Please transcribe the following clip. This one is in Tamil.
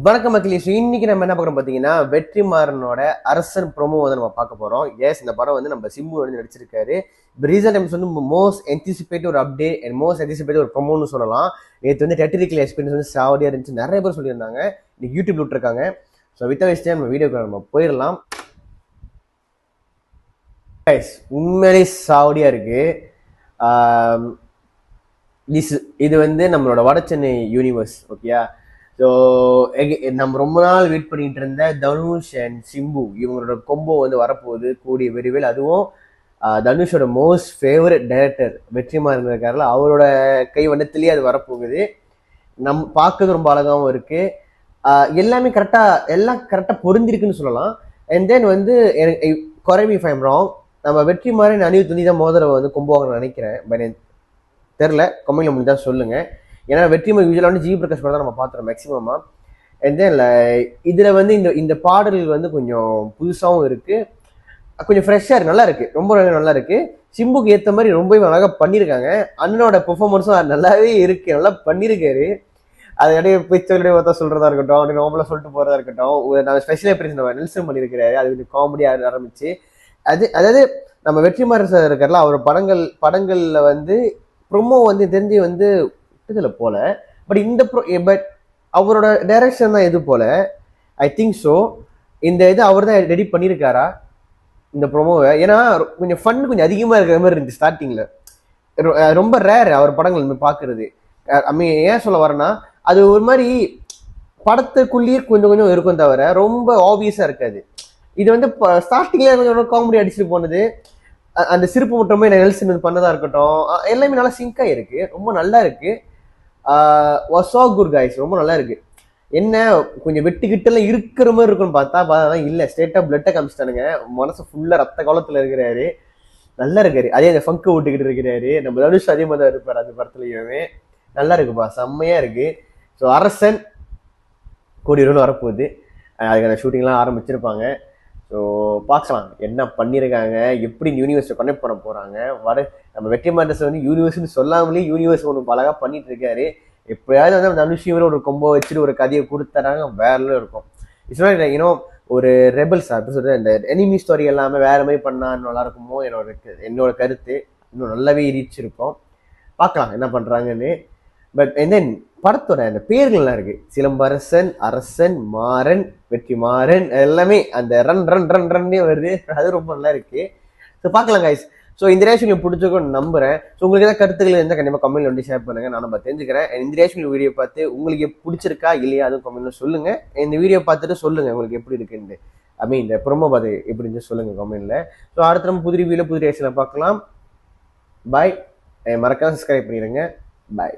வணக்கம் மக்களே. இன்னைக்கு நம்ம என்ன பார்க்குறோம் பார்த்தீங்கன்னா, வெற்றிமாறனோட அரசன் ப்ரோமோ வந்து நம்ம பார்க்க போறோம். எஸ், இந்த படம் வந்து நம்ம சிம்பு வந்து நடிச்சிருக்காரு. இப்போ ரீசன்ட் டைம்ஸ் வந்து மோஸ்ட் என்டிசிபேட் ஒரு அப்டேட் அண்ட் மோஸ்ட் என்டிசிபேட் ஒரு ப்ரோமோன்னு சொல்லலாம். நேற்று வந்து டெரிட்டரிக்கல் எக்ஸ்பீரியன்ஸ் வந்து சாவடியாக இருந்துச்சு, நிறைய பேர் சொல்லியிருந்தாங்க. இன்னைக்கு யூடியூப்ல விட்டுருக்காங்க. ஸோ வித்த வச்சு நம்ம வீடியோக்கு நம்ம போயிடலாம். உண்மையிலே சாவடியாக இருக்கு. இது வந்து நம்மளோட வட சென்னை யூனிவர்ஸ். ஓகேயா? ஸோ நம்ம ரொம்ப நாள் வெயிட் பண்ணிட்டு இருந்த தனுஷ் அண்ட் சிம்பு இவங்களோட கொம்போ வந்து வரப்போகுது கூடிய விரைவில். அதுவும் தனுஷோட மோஸ்ட் ஃபேவரட் டைரக்டர் வெற்றிமாறன் இருக்காருல, அவரோட கை வண்ணத்திலேயே அது வரப்போகுது. பார்க்கறது ரொம்ப அழகாகவும் இருக்கு. எல்லாமே எல்லாம் கரெக்டாக பொருந்திருக்குன்னு சொல்லலாம். அண்ட் தென் வந்து எனக்கு குறைவி இஃப் ஐம் ராங், நம்ம வெற்றிமாறன் அணிவு துணி தான் மோதிரம் வந்து கொம்புவாங்கன்னு நினைக்கிறேன். பட் தெரில, கம்மியில் முடிஞ்சா சொல்லுங்க. ஏன்னா வெற்றிமாறன் யூஸ்வலாக வந்து ஜி பிரகாஷ் தான் நம்ம பார்த்துறோம் மேக்ஸிமமா. அண்ட் தென் இதில் வந்து இந்த பாடல்கள் வந்து கொஞ்சம் புதுசாகவும் இருக்கு, கொஞ்சம் ஃப்ரெஷ்ஷாக இருக்கு, நல்லா இருக்கு, ரொம்ப நல்லா இருக்கு. சிம்புக்கு ஏற்ற மாதிரி ரொம்பவே அழகாக பண்ணியிருக்காங்க. அண்ணனோட பெர்ஃபார்மன்ஸும் நல்லாவே இருக்கு, நல்லா பண்ணியிருக்காரு. அது இடையே பிச்சைடைய ஒருத்தா சொல்றதா இருக்கட்டும், அப்படி நார்மலாக சொல்லிட்டு போறதா இருக்கட்டும், நம்ம ஸ்பெஷல் எபிசோட் நெல்சன் பண்ணியிருக்கிறாரு. அது கொஞ்சம் காமெடியாக ஆரம்பிச்சு அதாவது நம்ம வெற்றிமாறன் சார் இருக்கார்ல, அவர் படங்கள்ல வந்து ப்ரொமோ வந்து தெரிஞ்சு வந்து இதில் போல. பட் அவரோட டைரக்ஷன் தான் எது போல, ஐ திங்க் ஸோ. இந்த இது அவர் தான் ரெடி பண்ணியிருக்காரா இந்த ப்ரொமோவை? ஏன்னா கொஞ்சம் ஃபன் கொஞ்சம் அதிகமாக இருக்கிற மாதிரி இருந்துச்சு ஸ்டார்டிங்கில். ரொம்ப ரேர் அவர் படங்கள் பார்க்கறது. ஏன் சொல்ல வரேன்னா, அது ஒரு மாதிரி படத்துக்குள்ளேயே கொஞ்சம் கொஞ்சம் இருக்கும் தவிர ரொம்ப ஆப்வியஸாக இருக்காது. இது வந்து ஸ்டார்டிங்ல கொஞ்சம் காமெடி அடிச்சுட்டு போனது, அந்த சிரிப்பு முட்டமே நெல்சன் பண்ணதா இருக்கட்டும், எல்லாமே நல்லா சிங்காக இருக்கு, ரொம்ப நல்லா இருக்கு. குட் கைஸ், ரொம்ப நல்லா இருக்கு. என்ன கொஞ்சம் வெட்டுக்கிட்டெல்லாம் இருக்கிற மாதிரி இருக்குன்னு பார்த்தா இல்லை, ஸ்ட்ரெயிட்டா பிளட்டை காமிச்சிட்டானுங்க. மனசு ஃபுல்லா ரத்த காலத்துல இருக்கிறாரு, நல்லா இருக்காரு. அதே அந்த ஃபங்கு விட்டுக்கிட்டு இருக்கிறாரு. நம்ம தனுஷ் அதே மாதிரி தான் இருப்பாரு அந்த படத்துலயுமே. நல்லா இருக்குப்பா, செம்மையா இருக்கு. ஸோ அரசன் கோடி வரப்போகுது. அதுக்கான ஷூட்டிங்லாம் ஆரம்பிச்சிருப்பாங்க. ஸோ பார்க்கலாம் என்ன பண்ணியிருக்காங்க, எப்படி யூனிவர்ஸை கனெக்ட் பண்ண போகிறாங்க. நம்ம வெற்றிமாறன் வந்து யூனிவர்ஸ்னு சொல்லாமலே யூனிவர்ஸ் ஒன்று அழகாக பண்ணிட்டு இருக்காரு. எப்படியாவது வந்து தனுஷியோட ஒரு கொம்போ வச்சுட்டு ஒரு கதையை கொடுத்துறாங்க, வேற இருக்கும். இட்ஸ் நாட் இன்னும் ஒரு ரெபல்ஸ் அப்படி சொல்றது, இந்த எனிமி ஸ்டோரி எல்லாமே வேற மாதிரி பண்ணா நல்லா இருக்குமோ என்னோட கருத்து. இன்னும் நல்லாவே ரீச் இருக்கும். பார்க்கலாம் என்ன பண்றாங்கன்னு. பட் தென் படத்தோட அந்த பேர்கள்லாம் இருக்கு, சிலம்பரசன், அரசன், மாறன், வெற்றிமாறன், எல்லாமே அந்த ரன் ரன் ரன் ரன்னே வருது. அது ரொம்ப நல்லா இருக்கு. ஸோ பார்க்கலாம் கைஸ். ஸோ இந்த ரேஷன் நீங்கள் பிடிச்சிருக்கும்னு நம்புறேன். ஸோ உங்களுக்கு ஏதாவது கருத்துக்கள் இருந்தால் கண்டிப்பாக கமெண்ட்ல வந்து ஷேர் பண்ணுங்க, நான் நம்ம தெரிஞ்சுக்கிறேன். இந்த ரேஷன் வீடியோ பார்த்து உங்களுக்கு பிடிச்சிருக்கா இல்லையா அதுவும் கமெண்ட்ல சொல்லுங்க. இந்த வீடியோ பார்த்துட்டு சொல்லுங்க உங்களுக்கு எப்படி இருக்குன்னு. இந்த ப்ரோமோ பார்த்து எப்படி இருந்துச்சு சொல்லுங்க கமெண்ட்ல. ஸோ அடுத்த நம்ம புது ரிவ்யூல புது ரேஷன்ல பார்க்கலாம். பாய். மறக்காம சப்ஸ்கிரைப் பண்ணிடுங்க. பாய்.